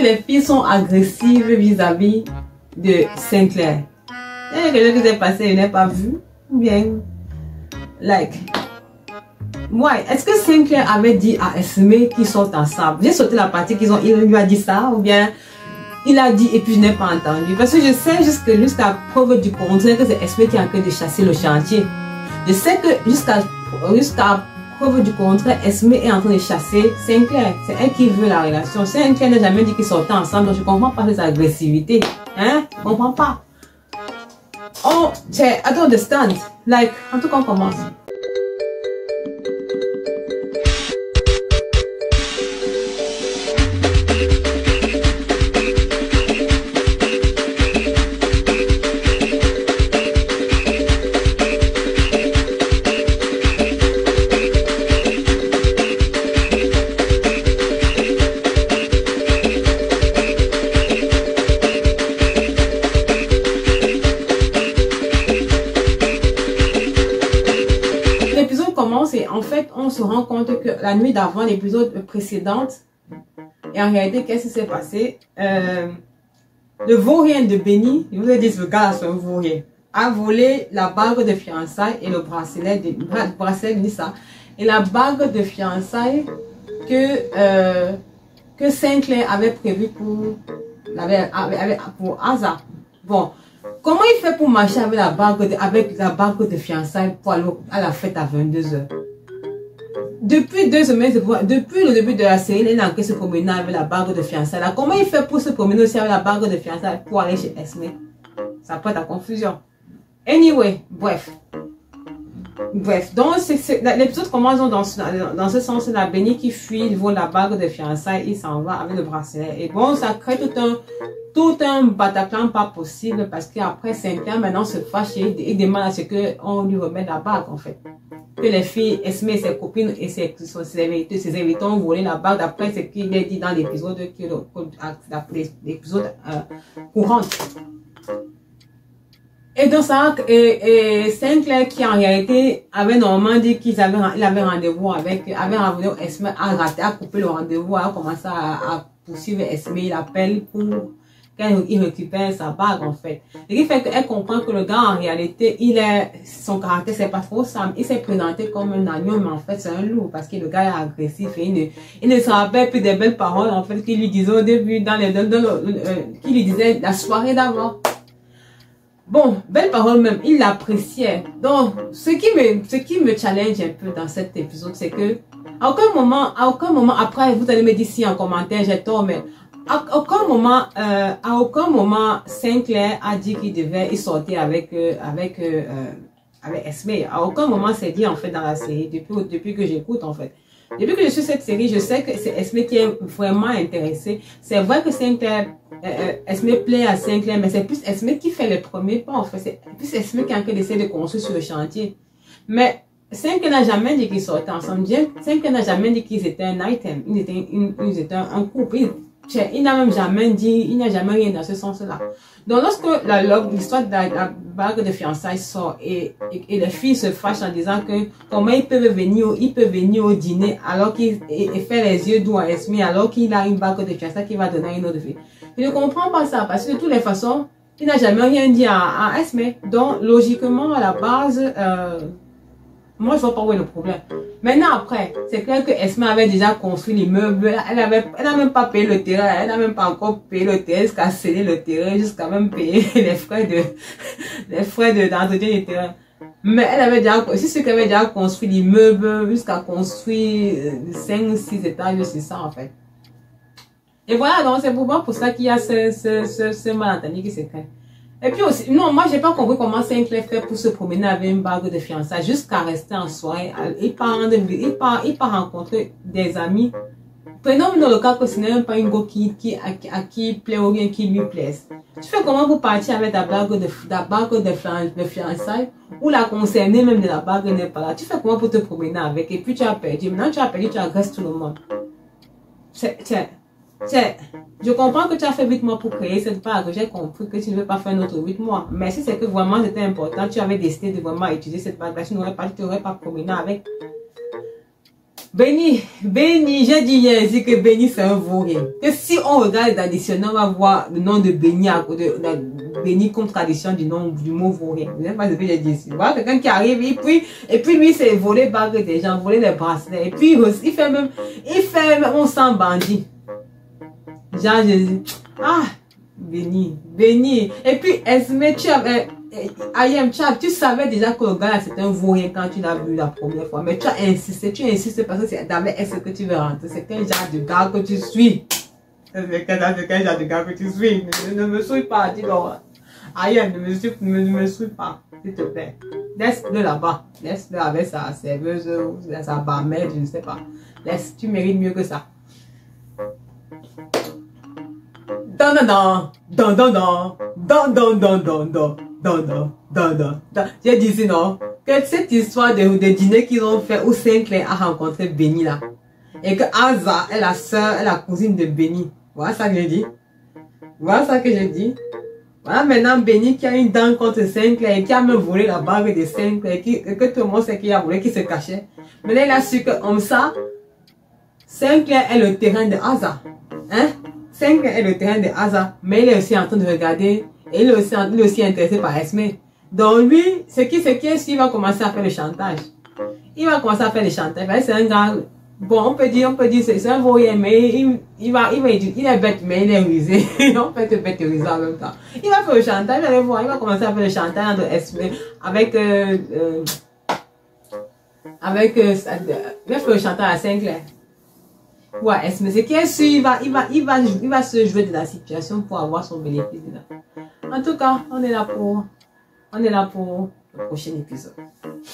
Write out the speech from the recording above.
les filles sont agressives vis-à-vis de Sinclair. Il y a quelque chose qui s'est passé, je n'ai pas vu. Ou bien, like, ouais, est-ce que Sinclair avait dit à Esme qu'ils sortent ensemble? J'ai sauté la partie il lui a dit ça, ou bien il a dit et puis je n'ai pas entendu. Parce que je sais jusqu'à preuve du contraire que c'est Esme qui est en train de chasser le chantier. Je sais que jusqu'à preuve du contraire, Esme est en train de chasser Sinclair. C'est elle qui veut la relation. Sinclair n'a jamais dit qu'ils sortaient ensemble, donc je ne comprends pas ces agressivités. Hein? Je ne comprends pas. Oh, I don't understand. Like, en tout cas, on commence. Et en fait, on se rend compte que la nuit d'avant, l'épisode précédent, et en réalité, qu'est-ce qui s'est passé? Le vaurien de Benny, je vous ai dit, ce gars, c'est un vaurien, a volé la bague de fiançailles et le bracelet de Nissa, et la bague de fiançailles que Sinclair avait prévu pour Asa. Bon. Comment il fait pour marcher avec la bague de fiançailles pour aller à la fête à 22 h? Depuis 2 semaines, depuis le début de la série, il est en train de se promener avec la bague de fiançailles. Comment il fait pour se promener aussi avec la bague de fiançailles pour aller chez Esme? Ça prête à confusion. Anyway, bref, donc l'épisode commence dans ce sens-là. Benny qui fuit, il vole la bague de fiançailles, il s'en va avec le bracelet. Et bon, ça crée tout un bataclan pas possible parce qu'après 5 ans, maintenant se fâche et demande à ce qu'on lui remette la bague en fait. Que les filles, Esme et ses copines et ses invités ont volé la bague d'après ce qu'il est dit dans l'épisode courant. Et donc ça, Sinclair qui en réalité avait normalement dit qu'il avait rendez-vous avec, avait rendu Esme, a raté, a coupé le rendez-vous, a commencé à poursuivre Esme, il appelle pour qu'il récupère sa bague en fait. Ce qui fait qu'elle comprend que le gars en réalité, son caractère c'est pas trop simple. Il s'est présenté comme un agneau mais en fait c'est un loup parce que le gars est agressif et il ne se rappelle plus des belles paroles en fait qu'il lui disait au début qu'il lui disait la soirée d'avant. Bon, belle parole même, il l'appréciait. Donc, ce qui me challenge un peu dans cet épisode, c'est que à aucun moment, après, vous allez me dire si en commentaire j'ai tort, mais à aucun moment, Sinclair a dit qu'il sortir avec Esme. À aucun moment c'est dit en fait dans la série, depuis que j'écoute en fait. Depuis que je suis cette série, je sais que c'est Esme qui est vraiment intéressée. C'est vrai que Sinclair, Esme plaît à Sinclair, mais c'est plus Esme qui fait le premier pas en fait. C'est plus Esme qui est en train d'essayer de construire sur le chantier. Mais Sinclair n'a jamais dit qu'ils sortaient ensemble. Sinclair n'a jamais dit qu'ils étaient un item. Ils étaient un couple. Il n'a même jamais dit, il n'a jamais rien dans ce sens-là. Donc lorsque l'histoire de la bague de fiançailles sort et les filles se fâchent en disant que comment il peut venir au dîner alors qu'il fait les yeux doux à Esme alors qu'il a une bague de fiançailles qu'il va donner à une autre fille. Je ne comprends pas ça parce que de toutes les façons, il n'a jamais rien dit à Esme. Donc logiquement à la base, moi, je vois pas où est le problème. Maintenant, après, c'est clair que Esme avait déjà construit l'immeuble. Elle n'a même pas payé le terrain. Elle n'a même pas encore payé le terrain jusqu'à céder le terrain, jusqu'à même payer les frais d'entretien du terrain. Mais elle avait déjà, c'est sûr qu'elle avait déjà construit l'immeuble jusqu'à construire 5 ou 6 étages, c'est ça, en fait. Et voilà, donc c'est pour ça qu'il y a ce malentendu qui se crée. Et puis aussi, non, moi j'ai pas compris comment Sinclair fait pour se promener avec une bague de fiançailles jusqu'à rester en soirée. Il part rencontrer des amis. Prenons dans le cas que ce n'est même pas une go à qui plaît ou bien qui lui plaise. Tu fais comment pour partir avec ta bague de fiançailles ou la concernée même de la bague n'est pas là. Tu fais comment pour te promener avec et puis tu as perdu. Maintenant tu as perdu, tu agresses tout le monde. Je comprends que tu as fait 8 mois pour créer cette bague. J'ai compris que tu ne veux pas faire un autre 8 mois. Mais si c'est que vraiment c'était important, tu avais décidé de vraiment utiliser cette bague. Tu t'aurais pas promené avec. Béni, j'ai dit hier ici que Béni c'est un vaurien. Que si on regarde la dictionnaire, on va voir le nom de Béni à côté de Béni comme tradition du nom du mot vaurien. Vous savez pas ce que j'ai dit ici. Voilà quelqu'un qui arrive et puis lui c'est voler bague des gens, voler les bracelets. Et puis il fait même on sent bandit. Genre je dis, ah, Béni. Et puis Esme, tu savais déjà que le gars c'était un vaurien quand tu l'as vu la première fois. Mais tu insistes parce que c'est d'abord est-ce que tu veux rentrer. C'est quel genre de gars que tu suis. C'est quel genre de gars que tu suis. Ne me suis pas, dis-donc. Ayem, ne me suis pas, s'il te plaît. Laisse-le là-bas. Laisse-le avec sa serveuse, sa barmaid, je ne sais pas. Tu mérites mieux que ça. J'ai dit ici, non, que cette histoire de dîner qu'ils ont fait où Sinclair a rencontré Béni là, et que Aza est la soeur, est la cousine de Béni. Voilà ça que j'ai dit. Voilà ça que j'ai dit. Voilà maintenant Béni qui a une dent contre Sinclair et qui a même volé la bague de Sinclair, que tout le monde sait qu'il a volé, qui se cachait. Mais là il a su que comme ça, Sinclair est le terrain de Aza. Hein? Sinclair est le terrain de Aza, mais il est aussi en train de regarder et il est aussi intéressé par Esme. Donc lui, ce qui est, il va commencer à faire le chantage. Il va commencer à faire le chantage. C'est un gars, bon, on peut dire, c'est un vaurien, mais il est bête, mais il est rusé. On peut te bête et rusé en même temps. Il va faire le chantage, allez voir, il va commencer à faire le chantage entre Esme, il va faire le chantage à Sinclair. Ouais, Esme, c'est qui est sûr, il va se jouer de la situation pour avoir son bénéfice dedans. En tout cas, on est là pour le prochain épisode.